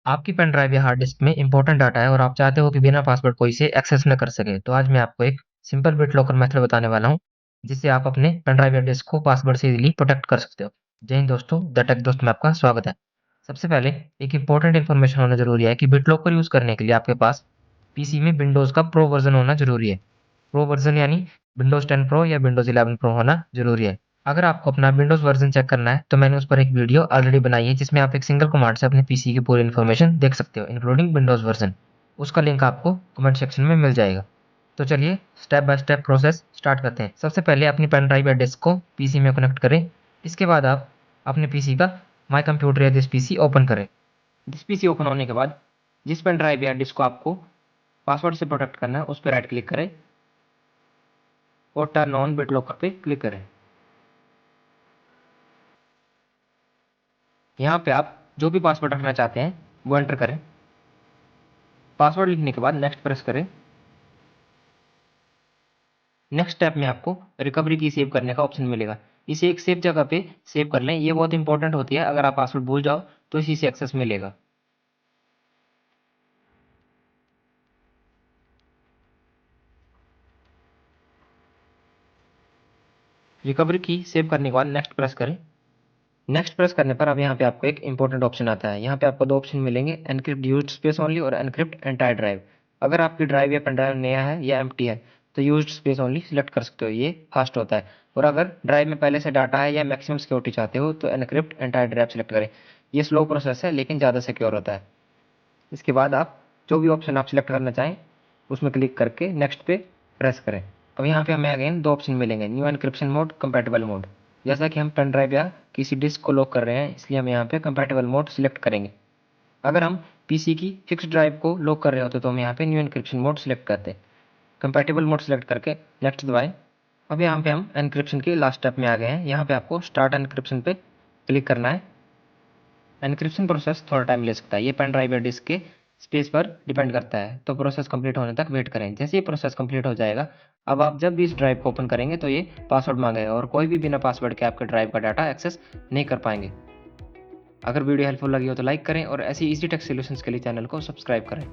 आपकी pen drive या hard disk में इंपॉर्टेंट डाटा है और आप चाहते हो कि बिना पासवर्ड कोई इसे एक्सेस न कर सके। तो आज मैं आपको एक सिंपल बिट लॉकर मेथड बताने वाला हूँ, जिससे आप अपने पेन ड्राइव या डिस्क को पासवर्ड से इजीली प्रोटेक्ट कर सकते हो। जय हिंद दोस्तों, द टेक दोस्त में आपका स्वागत है। सबसे पहले एक इंपॉर्टेंट इन्फॉर्मेशन होना जरूरी है कि बिट लॉकर यूज करने के लिए आपके पास पीसी में विंडोज का प्रो वर्जन होना जरूरी है। प्रो वर्जन यानी विंडोज 10 प्रो या विंडोज 11 प्रो होना जरूरी है। अगर आपको अपना विंडोज वर्जन चेक करना है तो मैंने उस पर एक वीडियो ऑलरेडी बनाई है, जिसमें आप एक सिंगल कमांड से अपने पीसी की पूरी इन्फॉर्मेशन देख सकते हो, इंक्लूडिंग विंडोज वर्जन। उसका लिंक आपको कमेंट सेक्शन में मिल जाएगा। तो चलिए step by step process start करते हैं। सबसे पहले अपनी पेन ड्राइव या डिस्क को पीसी में कनेक्ट करें। इसके बाद आप अपने पीसी का माई कंप्यूटर या दिस पीसी ओपन करें। दिस पीसी ओपन होने के बाद जिस पेन ड्राइव या डिस्क को आपको पासवर्ड से प्रोटेक्ट करना है उस पर राइट क्लिक करें और टर्न ऑन बिट लॉकर पे क्लिक करें। यहाँ पे आप जो भी पासवर्ड रखना चाहते हैं वो एंटर करें। पासवर्ड लिखने के बाद नेक्स्ट प्रेस करें। नेक्स्ट स्टेप में आपको रिकवरी की सेव करने का ऑप्शन मिलेगा। इसे एक सेफ जगह पे सेव कर लें, ये बहुत इंपॉर्टेंट होती है। अगर आप पासवर्ड भूल जाओ तो इसी से एक्सेस मिलेगा। रिकवरी की सेव करने के बाद नेक्स्ट प्रेस करें। नेक्स्ट प्रेस करने पर अब यहाँ पे आपको एक इंपॉर्टेंट ऑप्शन आता है। यहाँ पे आपको दो ऑप्शन मिलेंगे, एनक्रिप्ट यूज्ड स्पेस ओनली और एनक्रिप्ट एंटायर ड्राइव। अगर आपकी ड्राइव या पेन ड्राइव नया है या एम्प्टी है तो यूज्ड स्पेस ओनली सिलेक्ट कर सकते हो, ये फास्ट होता है। और अगर ड्राइव में पहले से डाटा है या मैक्सिमम सिक्योरिटी चाहते हो तो एनक्रिप्ट एंटायर ड्राइव सिलेक्ट करें। ये स्लो प्रोसेस है लेकिन ज़्यादा सिक्योर होता है। इसके बाद आप जो भी ऑप्शन आप सिलेक्ट करना चाहें उसमें क्लिक करके नेक्स्ट पे प्रेस करें। अब यहाँ पे हमें अगेन दो ऑप्शन मिलेंगे, new encryption mode, compatible mode. जैसा कि हम पेन ड्राइव या किसी डिस्क को लॉक कर रहे हैं, इसलिए हम यहाँ पे कंपैटिबल मोड सिलेक्ट करेंगे। अगर हम पीसी की फिक्स ड्राइव को लॉक कर रहे होते तो हम यहाँ पे न्यू एनक्रिप्शन मोड सिलेक्ट करते हैं। कंपैटिबल मोड सिलेक्ट करके नेक्स्ट दबाएं। अब यहाँ पे हम एनक्रिप्शन के लास्ट स्टेप में आ गए हैं। यहाँ पे आपको स्टार्ट एनक्रिप्शन पे क्लिक करना है। एनक्रिप्शन प्रोसेस थोड़ा टाइम ले सकता है, ये पेन ड्राइव या डिस्क के स्पेस पर डिपेंड करता है। तो प्रोसेस कंप्लीट होने तक वेट करें। जैसे ये प्रोसेस कंप्लीट हो जाएगा, अब आप जब भी इस ड्राइव को ओपन करेंगे तो ये पासवर्ड मांगेगा और कोई भी बिना पासवर्ड के आपके ड्राइव का डाटा एक्सेस नहीं कर पाएंगे। अगर वीडियो हेल्पफुल लगी हो तो लाइक करें और ऐसी इजी टेक सॉल्यूशंस के लिए चैनल को सब्सक्राइब करें।